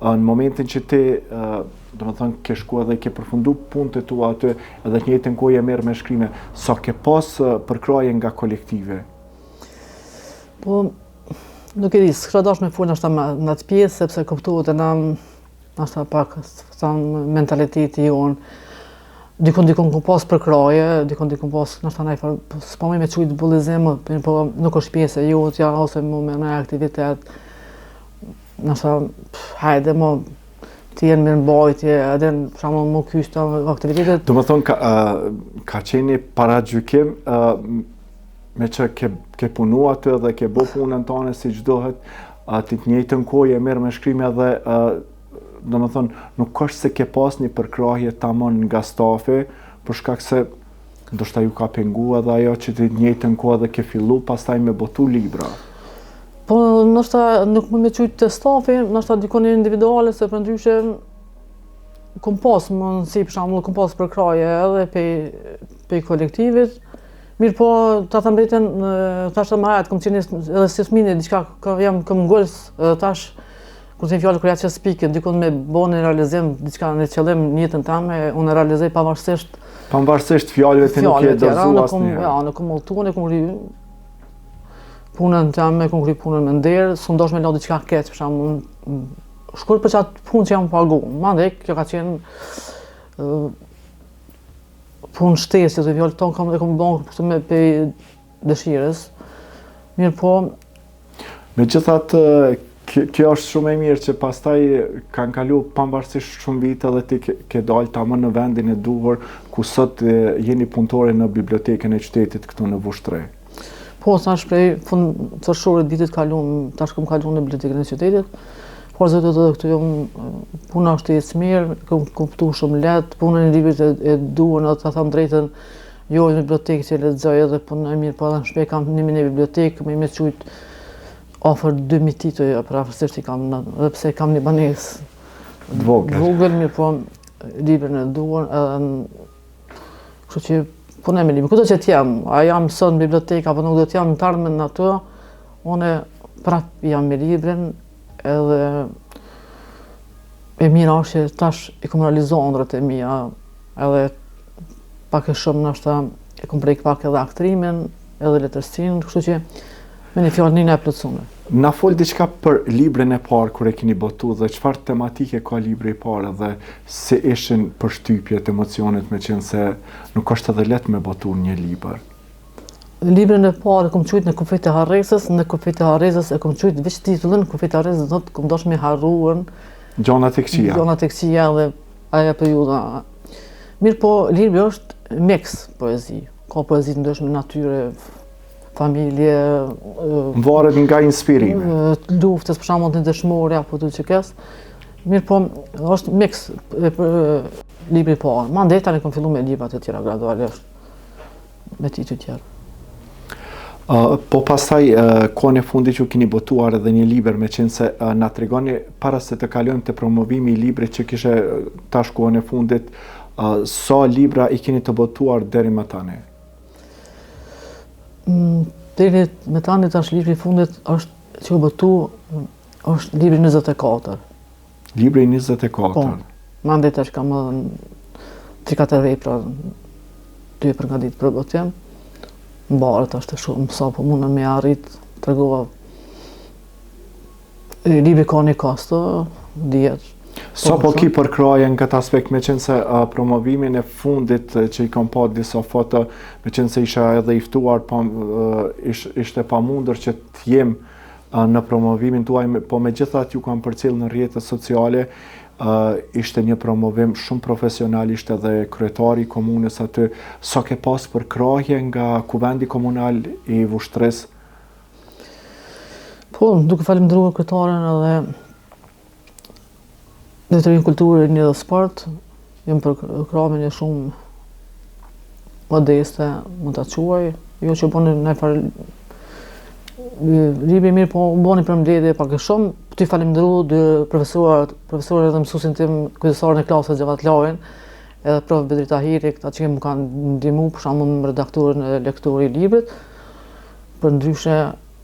Në momentin që ti, do më thënë, ke shku edhe ke përfundu punët e tua aty, edhe të njëjtën kohë e merr me shkrime, sa ke pas përkraje nga kolektive? Po, nuk e di, s'kisha dashur me fol nashta në atë pjesë, sepse kuptohet e na nashta pak mentaliteti jonë. Dikon ku pas përkraje, dikon pas nashta ndaj s'po me çujt bullizim, po nuk është pjesë e jotja ose më me në aktivitet. Nashta hajde mo të jenë mirëmbajtje, edhe për shembull më kysta aktivitetet. Do më thonë ka qeni paragjykim me që ke punu aty dhe ke bo punën tane si që dohet, ti të njëjtën kohë e merr me shkrime dhe do më thonë, nuk është se ke pas një përkrahje tamam nga stafi, për shkak se ndoshta ju ka pengu edhe ajo që ti njëjtën kohë dhe ke fillu pastaj me botu libra. Po, ndoshta nuk më me qujtë të stafi, ndoshta dikon individuale, se përndryshe kom pas mundësi, për shembull, kom pas përkraje edhe pe kolektivit. Mirë po, ta them drejtën, tash më herët kom qenë edhe si fëmijë diçka kam ngulës tash. Kur të fjallë kur ja qes pikën, dikun me bo në realizim, diçka në qëllim në jetën teme, unë e realizoj pavarësisht fjalëve të nuk e dërzu asnjëherë. Ja, në kom multuar, kom ry punën teme, kom kry punën me nder, s'u ndosh me la diçka keq, për shembull, shkurt për çat punë që jam pagu. Mandej kjo ka qenë punë shtesë, të fjallë tonë kom bën me pe dëshirës. Mirë po. Megjithatë, kjo është shumë e mirë që pastaj kanë kalu pavarësisht shumë vite dhe ti ke dalë tamam në vendin e duhur ku sot jeni punëtore në bibliotekën e qytetit këtu në Vushtrë. Po, tash prej fund ditit kalum, tash kam kalu në bibliotekën e qytetit. Por zotë edhe këtu jam puna është e mirë, kam kuptuar shumë lehtë, punën e librit e duan, ta them drejtën, jo në bibliotekë që lexoj edhe punë e mirë, po edhe në shtëpi kam në bibliotekë, më çujt ofër 2000 tituj, për afërsisht i kam, edhe pse kam një banesë vogël, mirë po librin e duan, kështu që punoj me librin. Kudo që t'jem, a jam sot në bibliotekë, apo nuk do t'jam në të ardhmen në ato, unë prap jam me librin, edhe e mira është që tash i kom realizu ëndrat e mia, edhe pak e shumë nashta e kom prejk pak edhe aktrimin, edhe letërsinë, kështu që me një fjallë një e plotësume. Na fol diçka për librin e parë kur e keni botu dhe çfarë tematike ka libri i parë dhe si ishin përshtypjet, emocionet, me qenë se nuk është edhe lehtë me botu një libër. Librin e parë kom qujt në kufit e harresës, në kufit e harresës e kom qujt veç titullin, kufit e harresës do të kom dosh me harruën. Gjonat e këqija. Gjonat e këqija dhe aja periudha. Mirë po, libri është mix poezi. Ka poezi të ndryshme natyre, familje, varet nga inspirime. Luftës, për shembull të dëshmore apo të që kes. Mirë po, është mix libri i parë. Mandej tani kam filluar me librat e tjera gradualisht. Me titull të tjerë. Po pastaj kohën e fundit që keni botuar edhe një libër, me qenë se na tregoni para se të kalojmë te promovimi i librit që kishe tash kohën e fundit, sa libra i keni të botuar deri më tani? Deri me tani tash libri i fundit është që u botu është libri 24. Libri 24. Po. Mandej tash kam 3-4 vepra, 2 përgatitur për botim. Mbarët është shumë, sa po mundën me arrit, tregova. Libri ka një kasto, 10. Sa po ki përkraje në këtë aspekt, me qenë se promovimin e fundit që i kam pa disa foto, me qenë se isha edhe iftuar, ishte pa mundur që t'jem në promovimin tuaj, po me gjithat ju kam përcjell në rrjetet sociale, ishte një promovim shumë profesional, ishte edhe kryetari i komunës aty. Sa ke pas përkrahje nga kuvendi komunal i Vushtrës? Po, duke falendëruar kryetarin edhe Drejtorinë Kulturë dhe Sport, jam përkrahur me një shumë modeste, mund ta quaj, jo që bëni në farë libri mirë, po u bëni për mbledhje pak e shumë. Ty falenderoj dy profesorët dhe mësuesin tim, kryetarën e klasës Xhavat Lajin, edhe prof Bedri Tahiri, këta që më kanë ndihmuar për shembull në redaktorën e lektorë i librit. Përndryshe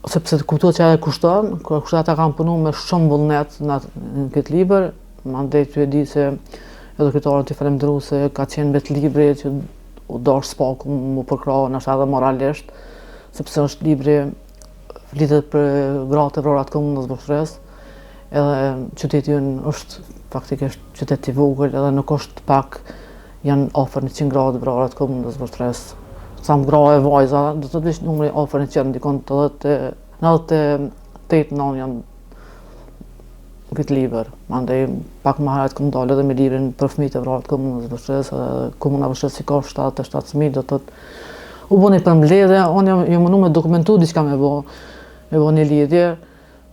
sepse kuptohet që ajo kushton, kushtet ata kanë punu me shumë vullnet në këtë libër, mandej ty e di se edhe kryetarin t'i falemnderu se ka qenë vetë libri që u dash spaku mu përkrah nashta edhe moralisht, sepse është libri flitet për gratë e vrorat komunës Voshtres, edhe qyteti ynë është faktikisht qytet i vogël edhe nuk është pak janë afër 100 gra të vrorat komunës Voshtres. Sa më gra e vajza, do të thotë numri afër 100, ndikon 98-9 janë këtë libër. Mandej pak më herët kam dalë edhe me librin për fëmijët e vrarë të komunës Voshtres, komuna Voshtres si ka 7-7.000, do të thotë u bëni përmbledhje, unë jam mundu me dokumentu diçka me bë një lidhje,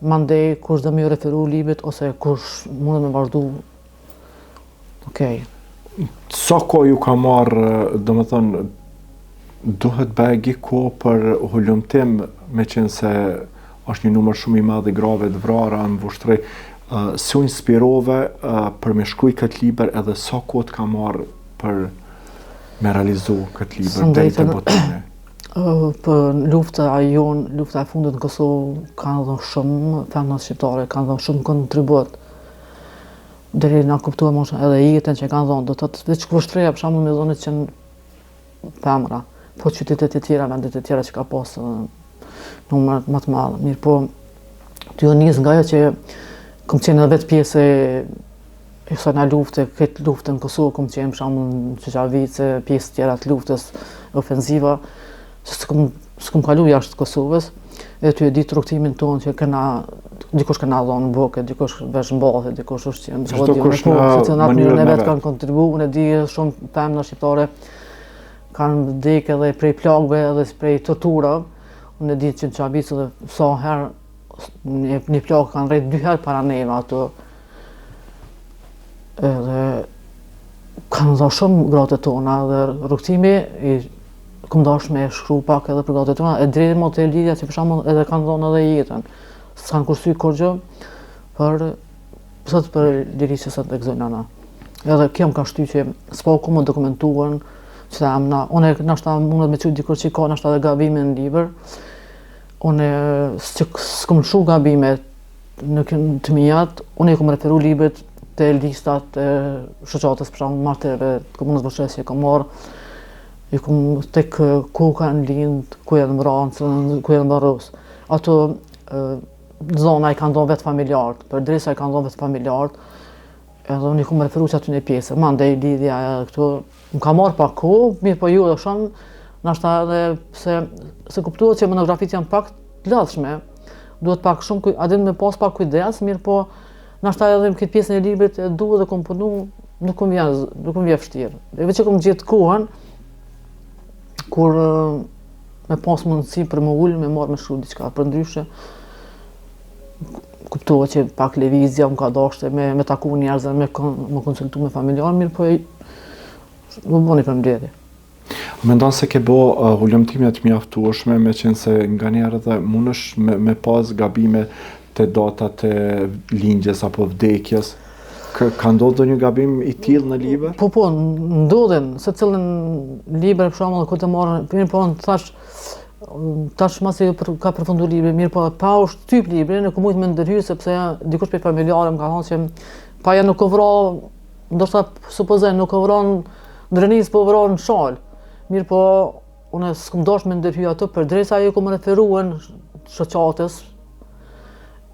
mandej kush do më referu librit ose kush mundet me vazhdu. Okej. Sa kohë ju ka marrë, domethënë, duhet begi kohë për hulumtim, me qenë se është një numër shumë i madh i grave të vrara në Voshtri, si u inspirove për me shkruaj këtë libër edhe sa kohë të ka marrë për me realizu këtë libër deri te botëne? Për lufta e fundit në Kosovë kanë dhënë shumë femna shqiptare, kanë dhënë shumë kontribut. Deri na kuptuam edhe jetën që kanë dhënë, do të thotë veç Voshtria për shembull me zonë që janë femra, po qytetet e tjera, vendet e tjera që ka pas numër më të madh. Mirë po, ty nis nga ajo që kom qenë edhe vetë pjesë e kësaj lufte, këtë luftë në Kosovë, kom qenë për shembull në Çeçavice, pjesë tjera të luftës ofensiva, që s'kom kalu jashtë Kosovës, edhe ty e di trodhtimin tonë që dikush kena dhënë buke, dikush vesh mbathje, dikush ushqim, mënyrën e vet kanë kontribuar, unë e di shumë femna shqiptare kanë vdekë edhe prej plagëve edhe prej tortura. Unë e di që në Çeçavice edhe sa herë një plagë kanë rreth 2 herë para neve ato. Edhe kanë dhënë shumë gratë tona dhe rrugtimi kom dash me shkru pak edhe për gratë tona, e drejtë më të lidhja që për shembull edhe kanë dhënë edhe jetën. S'kan kursy kurrë për lirisë së tek zonana. Edhe kjo më ka shtyr që s'po më dokumentuan që ta amna, unë nashta mundet me qytë dikur që ka nashta dhe gabime në libër. Unë s'kom shu gabime në të mijat, unë i kom referu librit të listat e shoqatës për shembull martirëve të komunës Voshtres që kom marrë, i kom tek ku kanë lind, ku janë mbrancë, ku janë mbarros. Ato zona i kanë dhënë vetë familjarët, përderisa i kanë dhënë vetë familjarët, edhe unë i kom referu që aty një pjesë. Mandej lidhja këtu më ka marrë pak kohë, mirë po ju dhe shumë, nashta edhe se kuptuat që monografit janë pak të lodhshme, duhet pak shumë, adin me pas pak kujdes, mirë po nashta edhe në këtë pjesën e librit e duhet dhe kom punu, nuk kom vje vështirë. Dhe veç që kom gjetë kohën, kur me pas mundësi për më ullë, me marrë me shkru diçka, për ndryshe, kuptuat që pak lëvizja më ka dashte me taku njerëzve, me konsultu me familjarë, mirë po më bëni për mbledhje. Mendon se ke bo hulumtime të mjaftueshme, me qenë se nga njerë dhe mundesh me pas gabime të datat e lindjes apo vdekjes? Ka ndodhur ndonjë gabim i tillë në libër? Po, ndodhen, se cilën libër për shembull kur të marrën, mirë po tash masi ka përfunduar libri, mirë po pa u shtyp librin, nuk mund të më ndërhyj sepse dikush për familjarë më ka thënë që pa ja nuk u vra, ndoshta supozoj nuk u vran ndrenis, po vran në shal. Mirë po unë s'kom dash me ndërhyj ato përderisa ajo kom referuar shoqatës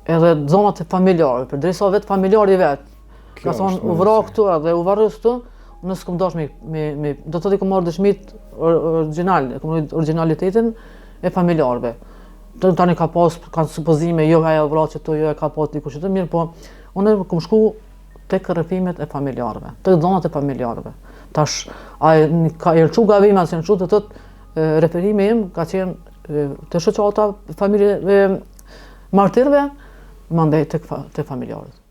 edhe zonat e familjarëve, përderisa vetë familjari vet. Ka thonë u vra këtu edhe u varrës këtu, unë s'kom dash me do të thotë kom marrë dëshmit originalitetin e familjarëve. Tani kanë supozime, jo ajo vra që to, jo e ka pas dikush të mirë, po unë kom shku tek rrëfimet e familjarëve, tek zonat e familjarëve. Tash ka erçu gabimet që në të thotë referimi im ka qenë të shoqata familjeve martirëve, mandej tek familjarët.